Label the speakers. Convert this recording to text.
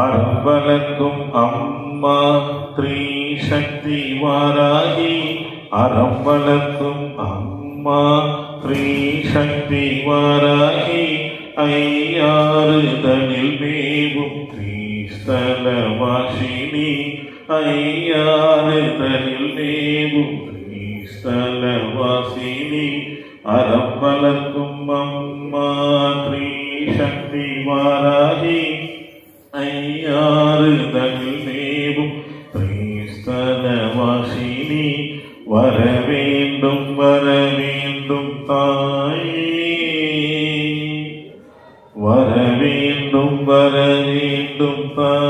Speaker 1: அறம்பலக்கும் அம்மா த்ரீசக்தி வாராகி, அறம்பலக்கும் அம்மா த்ரீசக்தி வாராகி, ஐயாறுதனில் மேவும் ஸ்தலவாசினி, ஐயாறுதனில் மேவும் ஸ்தலவாசினி, அறம்பலக்கும் அம்மா த்ரீசக்தி வாராகி, ஐயாறுதனில் மேவும் ஸ்தலவாசினி, வரவேண்டும் வரவேண்டும் தாயே, வரவேண்டும் வரவேண்டும் தாயே.